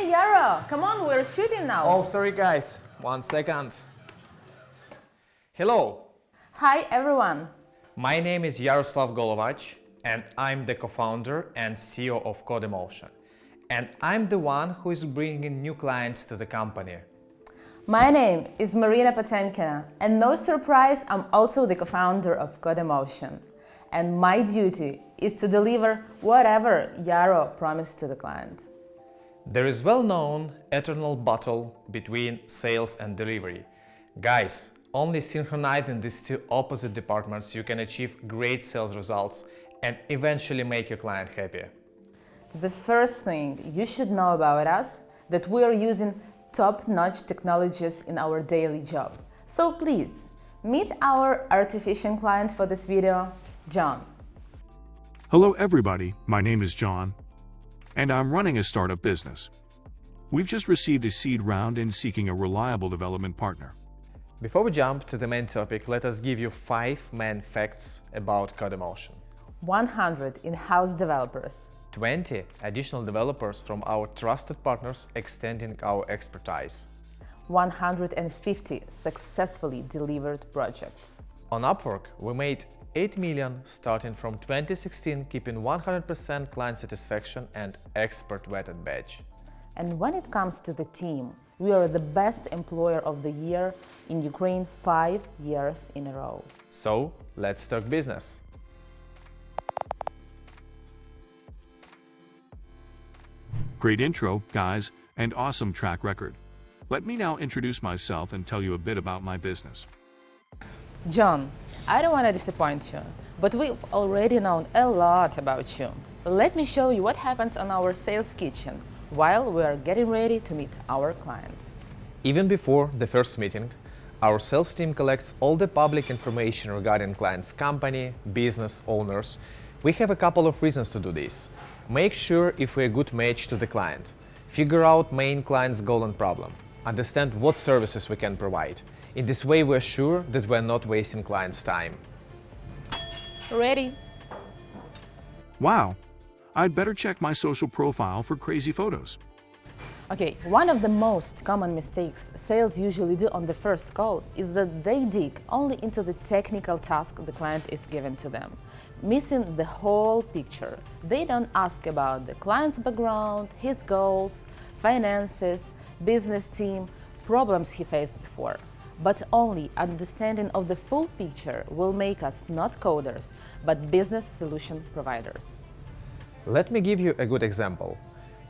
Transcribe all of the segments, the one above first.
Hey Yaro, come on, we're shooting now. Oh, sorry guys, 1 second. Hello. Hi everyone. My name is Yaroslav Golovach and I'm the co-founder and CEO of Codemotion. And I'm the one who is bringing new clients to the company. My name is Maryna Potemkina and no surprise, I'm also the co-founder of Codemotion. And my duty is to deliver whatever Yaro promised to the client. There is well-known eternal battle between sales and delivery. Guys, only synchronizing these two opposite departments you can achieve great sales results and eventually make your client happy. The first thing you should know about us that we are using top-notch technologies in our daily job. So please, meet our artificial client for this video, John. Hello everybody, my name is John, and I'm running a startup business. We've just received a seed round and seeking a reliable development partner. Before we jump to the main topic, let us give you 5 main facts about Codemotion. 100 in-house developers. 20 additional developers from our trusted partners extending our expertise. 150 successfully delivered projects. On Upwork, we made 8 million starting from 2016, keeping 100% client satisfaction and expert vetted badge. And when it comes to the team, we are the best employer of the year in Ukraine 5 years in a row. So, let's talk business. Great intro, guys, and awesome track record. Let me now introduce myself and tell you a bit about my business. John, I don't want to disappoint you, but we've already known a lot about you. Let me show you what happens on our sales kitchen while we are getting ready to meet our client. Even before the first meeting, our sales team collects all the public information regarding client's company, business owners. We have a couple of reasons to do this. Make sure if we're a good match to the client. Figure out main client's goal and problem. Understand what services we can provide. In this way, we're sure that we're not wasting clients' time. Ready? Wow, I'd better check my social profile for crazy photos. Okay, one of the most common mistakes sales usually do on the first call is that they dig only into the technical task the client is given to them, missing the whole picture. They don't ask about the client's background, his goals, finances, business team, problems he faced before. But only understanding of the full picture will make us not coders, but business solution providers. Let me give you a good example.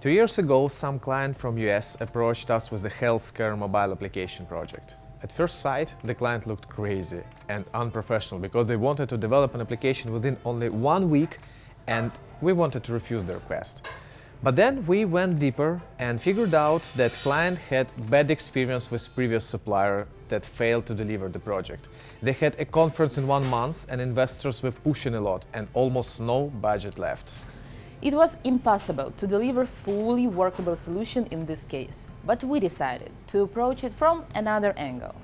2 years ago, some client from US approached us with the healthcare mobile application project. At first sight, the client looked crazy and unprofessional because they wanted to develop an application within only 1 week and we wanted to refuse the request. But then we went deeper and figured out that client had bad experience with previous supplier that failed to deliver the project. They had a conference in 1 month and investors were pushing a lot and almost no budget left. It was impossible to deliver fully workable solution in this case, but we decided to approach it from another angle.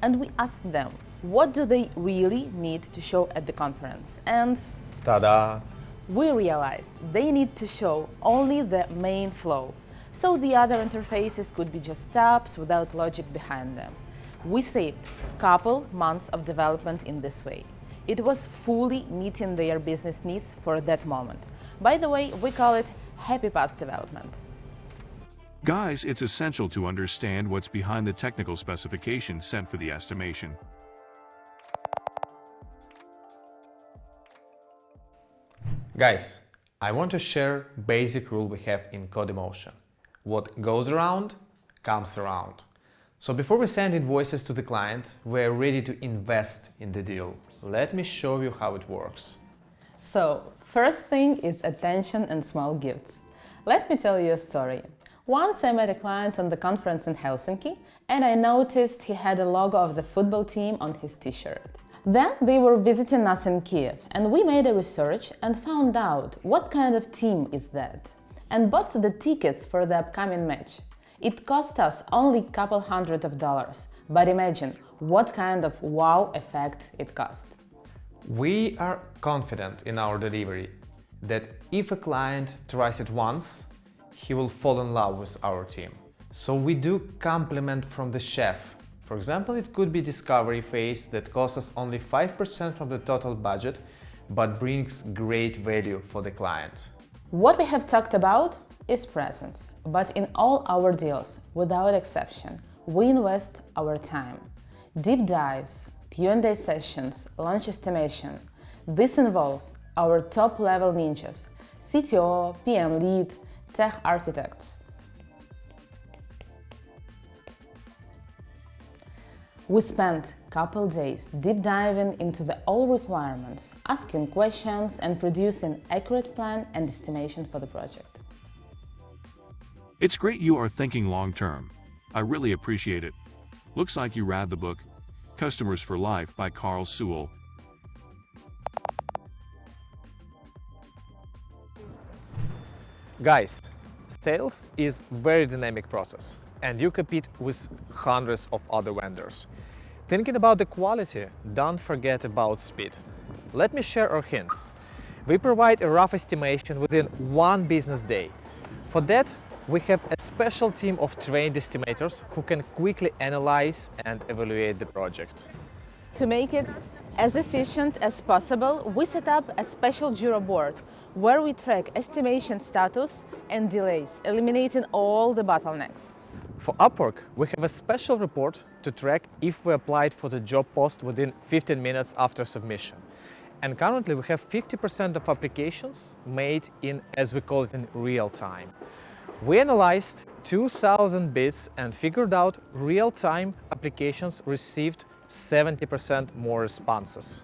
And we asked them, what do they really need to show at the conference? And Ta-da! we realized they need to show only the main flow, so the other interfaces could be just tabs without logic behind them. We saved a couple months of development in this way. It was fully meeting their business needs for that moment. By the way, we call it happy path development. Guys, it's essential to understand what's behind the technical specifications sent for the estimation. Guys, I want to share basic rule we have in Codemotion. What goes around, comes around. So before we send invoices to the client, we're ready to invest in the deal. Let me show you how it works. So, first thing is attention and small gifts. Let me tell you a story. Once I met a client on the conference in Helsinki and I noticed he had a logo of the football team on his t-shirt. Then they were visiting us in Kiev and we made a research and found out what kind of team is that and bought the tickets for the upcoming match. It cost us only a couple $100, but imagine what kind of wow effect it cost. We are confident in our delivery that if a client tries it once, he will fall in love with our team. So we do compliment from the chef. For example, it could be discovery phase that costs us only 5% from the total budget, but brings great value for the client. What we have talked about is presence, but in all our deals, without exception, we invest our time. Deep dives, Q&A sessions, launch estimation. This involves our top-level ninjas, CTO, PM lead, tech architects. We spent a couple days deep diving into the all requirements, asking questions and producing accurate plan and estimation for the project. It's great you are thinking long-term. I really appreciate it. Looks like you read the book, Customers for Life by Carl Sewell. Guys, sales is very dynamic process and you compete with hundreds of other vendors. Thinking about the quality, don't forget about speed. Let me share our hints. We provide a rough estimation within one business day. For that, we have a special team of trained estimators who can quickly analyze and evaluate the project. To make it as efficient as possible, we set up a special Jira board where we track estimation status and delays, eliminating all the bottlenecks. For Upwork, we have a special report to track if we applied for the job post within 15 minutes after submission. And currently we have 50% of applications made in, as we call it, in real time. We analyzed 2,000 bids and figured out real-time applications received 70% more responses.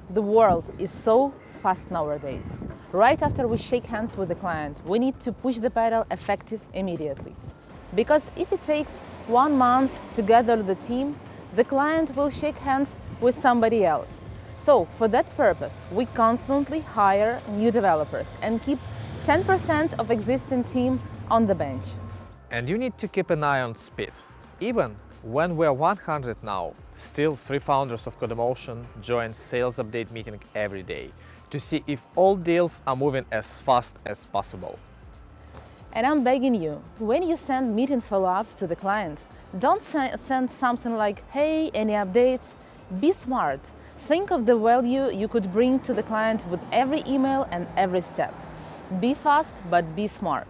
The world is so fast nowadays. Right after we shake hands with the client, we need to push the pedal effective immediately. Because if it takes 1 month to gather the team, the client will shake hands with somebody else. So for that purpose, we constantly hire new developers and keep 10% of existing team on the bench. And you need to keep an eye on speed. Even when we're 100 now, still 3 founders of Codemotion join sales update meeting every day to see if all deals are moving as fast as possible. And I'm begging you, when you send meeting follow-ups to the client, don't send something like, hey, any updates? Be smart. Think of the value you could bring to the client with every email and every step. Be fast, but be smart.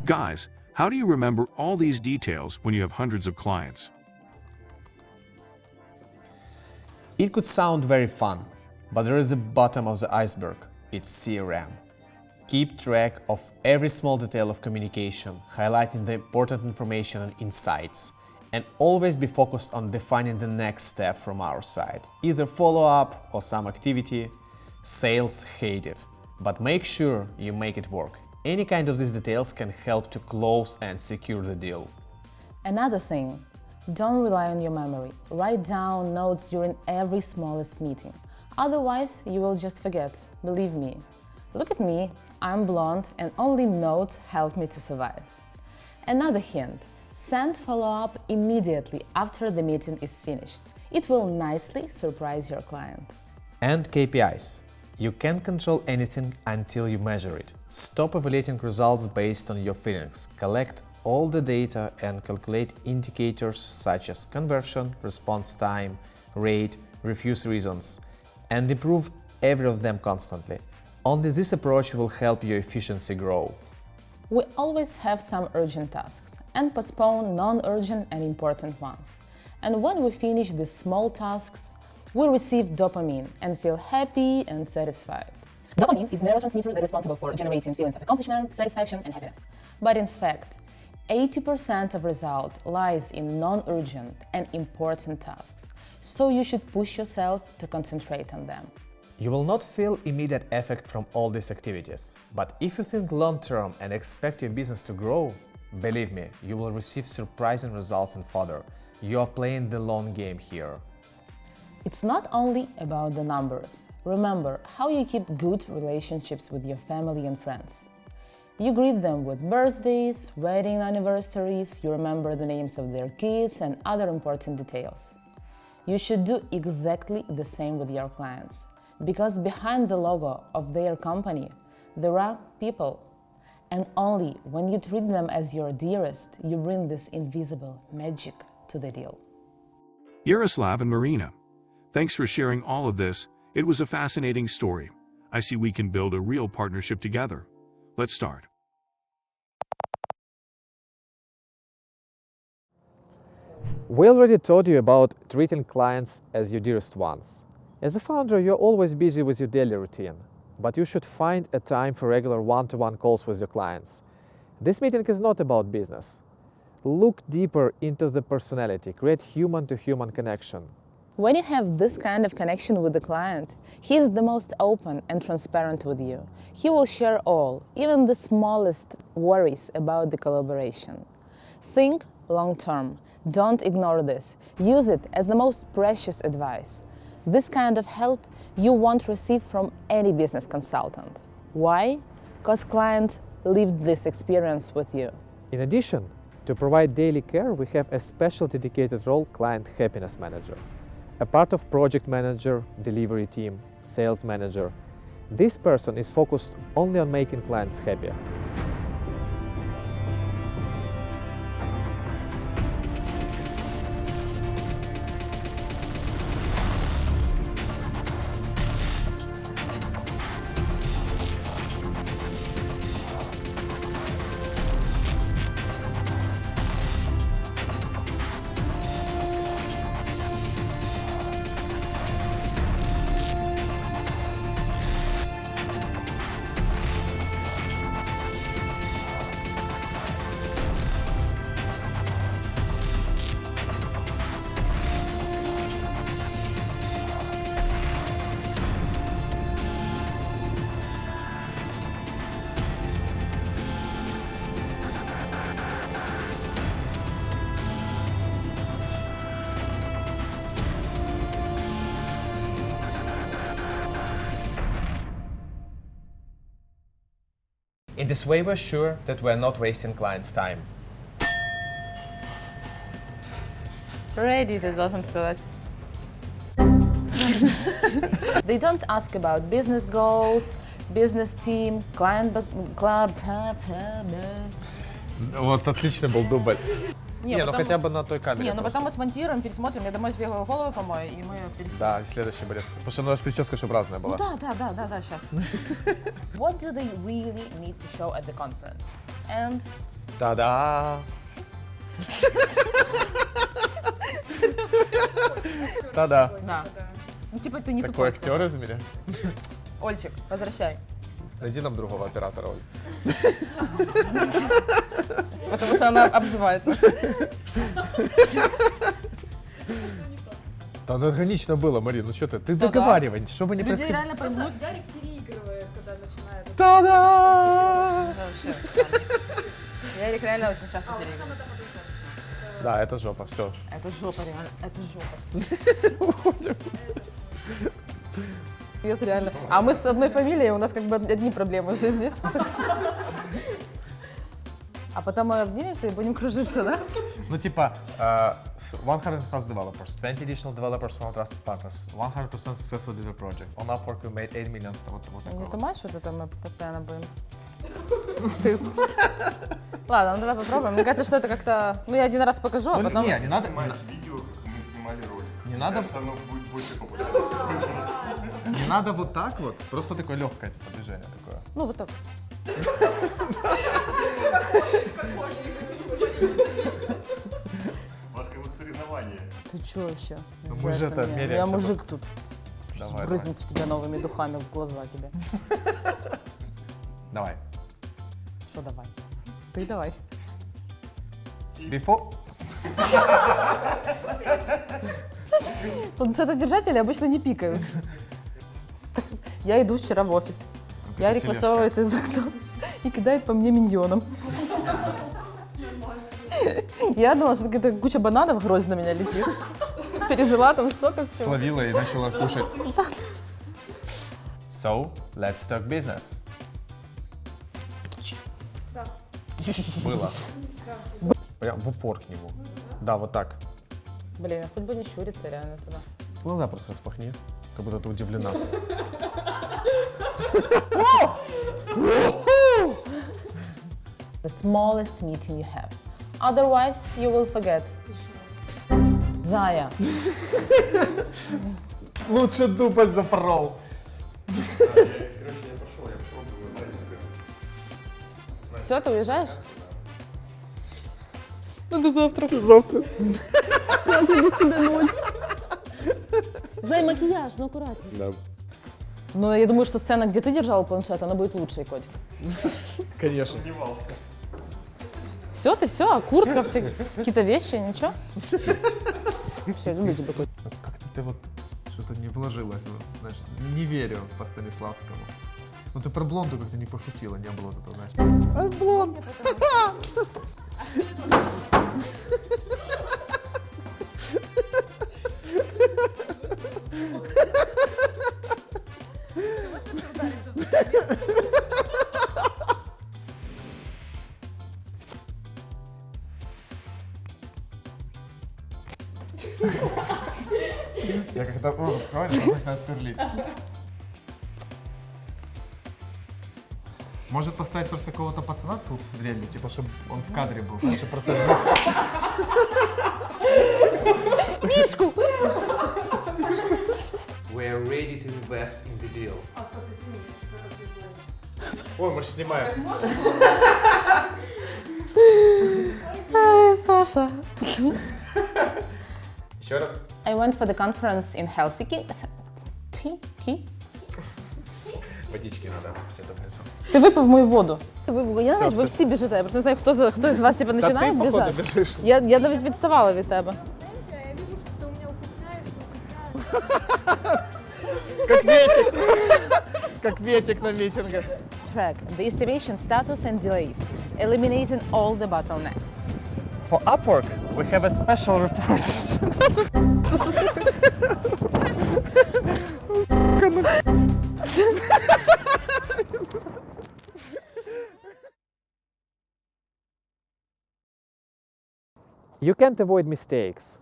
Guys, how do you remember all these details when you have hundreds of clients? It could sound very fun, but there is a bottom of the iceberg. It's CRM. Keep track of every small detail of communication, highlighting the important information and insights, and always be focused on defining the next step from our side, either follow-up or some activity. Sales hate it, but make sure you make it work. Any kind of these details can help to close and secure the deal. Another thing, don't rely on your memory. Write down notes during every smallest meeting. Otherwise, you will just forget. Believe me. Look at me, I'm blonde and only notes help me to survive. Another hint, send follow-up immediately after the meeting is finished. It will nicely surprise your client. And KPIs. You can't control anything until you measure it. Stop evaluating results based on your feelings. Collect all the data and calculate indicators such as conversion, response time, rate, refuse reasons, and improve every of them constantly. Only this approach will help your efficiency grow. We always have some urgent tasks and postpone non-urgent and important ones. And when we finish these small tasks, we receive dopamine and feel happy and satisfied. Dopamine is a neurotransmitter that is responsible for generating feelings of accomplishment, satisfaction, and happiness. But in fact, 80% of result lies in non-urgent and important tasks, so you should push yourself to concentrate on them. You will not feel immediate effect from all these activities, but if you think long-term and expect your business to grow, believe me, you will receive surprising results and further. You are playing the long game here. It's not only about the numbers. Remember how you keep good relationships with your family and friends. You greet them with birthdays, wedding anniversaries, you remember the names of their kids and other important details. You should do exactly the same with your clients. Because behind the logo of their company, there are people. And only when you treat them as your dearest, you bring this invisible magic to the deal. Yaroslav and Maryna, thanks for sharing all of this. It was a fascinating story. I see we can build a real partnership together. Let's start. We already told you about treating clients as your dearest ones. As a founder, you're always busy with your daily routine, but you should find a time for regular one-to-one calls with your clients. This meeting is not about business. Look deeper into the personality, create human-to-human connection. When you have this kind of connection with the client, he is the most open and transparent with you. He will share all, even the smallest worries about the collaboration. Think long-term. Don't ignore this. Use it as the most precious advice. This kind of help you won't receive from any business consultant. Why? Because client lived this experience with you. In addition, to provide daily care, we have a special dedicated role, Client Happiness Manager. A part of project manager, delivery team, sales manager. This person is focused only on making clients happy. In this way, we're sure that we're not wasting clients' time. Ready, ты должен сказать. They don't ask about business goals, business team, client club. Вот отличный был дубль. Не, ну хотя бы на той камере. Не, ну потом мы смонтируем, пересмотрим, я домой сбегаю, голову помою, и мы пересмотрим. Да, и следующий бред. Потому что наша прическа, чтобы разная была. Ну да, сейчас. What do they really need to show at the conference? And... Та-да! Та-да! Да. Ну типа ты не Такой тупой, актер скажи. из меня. Ольчик, возвращай. Найди нам другого оператора, Оль. Потому что она обзывает нас. Да, ну органично было, Марин, ну что ты договаривай, чтобы не Люди происходило. реально поймут. Ярик переигрывает, когда начинает. Та-да! Вообще, Ярик реально очень часто переигрывает. Да, это жопа, все. Это жопа, реально, это жопа. Уходим. Это реально. А мы с одной фамилией, у нас как бы одни проблемы в жизни. А потом мы обнимемся и будем кружиться, да? Ну типа, 100 house developers, 20 additional developers from trusted partners, 100% successful delivery project. On Upwork we made 8 million. Не тумач, вот это мы постоянно будем. Ладно, ну давай попробуем. Мне кажется, что это как-то... Ну я один раз покажу, а потом... Не, не надо. Видео, как мы снимали ролик. Не надо. Кажется, оно будет больше популярности. Не надо вот так вот, просто такое легкое типа движение такое. Ну вот так. У вас как будто соревнование. Ты чё вообще? Ну, мы Уезжаешь же на это меня. меряемся Я мужик тут. Давай, Брызнуть в тебя новыми духами в глаза тебе. Давай. Что давай? Ты давай. Before. Планшетодержатели обычно не пикают. Я иду вчера в офис. Ярик тележка. высовывается из окна и кидает по мне миньоном. Я думала, что какая-то куча бананов грозь на меня летит. Пережила там столько всего. Словила и начала кушать. So, let's talk business. Было. Прям в упор к нему. Да, вот так. Блин, хоть бы не щуриться реально туда. Глаза просто распахни. Как будто ты удивлена. The smallest meeting you have. Otherwise, you will forget. Зая. Лучше дубль запорол. Короче, я пошел, я попробую, дай. Все, ты уезжаешь? Ну, до завтра. До завтра. Зай, макияж, ну аккуратнее. Да. Ну, я думаю, что сцена, где ты держал планшет, она будет лучшей, котик. Конечно. Сомневался. Все, ты все, куртка, все какие-то вещи, ничего? Все, люблю тебя, котик. Как-то ты вот что-то не вложилась, вот, знаешь, не верю по Станиславскому. Ну ты про блонду как-то не пошутила, не было вот этого, знаешь. А блонд! Я когда раскрываю, начинаю сверлить. Может поставить просто какого-то пацана тут сверлить, типа, чтобы он в кадре был, знаешь, чтобы просто звук. Мишку! We are ready to invest in the deal. А что ты снимешь? Ой, мы же снимаем. Ай, Саша. Еще раз. I went for the conference in Helsinki. Водички надо, сейчас принесу. Ты выпив мою воду. Я знаю, Все, ви все. всі біжите. Я просто не знаю, хто з вас типу, Та починає ти, походу, біжати. біжиш. Я навіть відставала від тебе. Я вижу, что ты у меня укрепляешь. Как ветик. Как ветик на митингах. Track the estimation status and delays, eliminating all the bottlenecks. For Upwork, we have a special report. You can't avoid mistakes.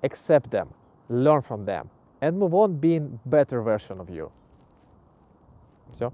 Accept them, learn from them, and move on being better version of you. Все?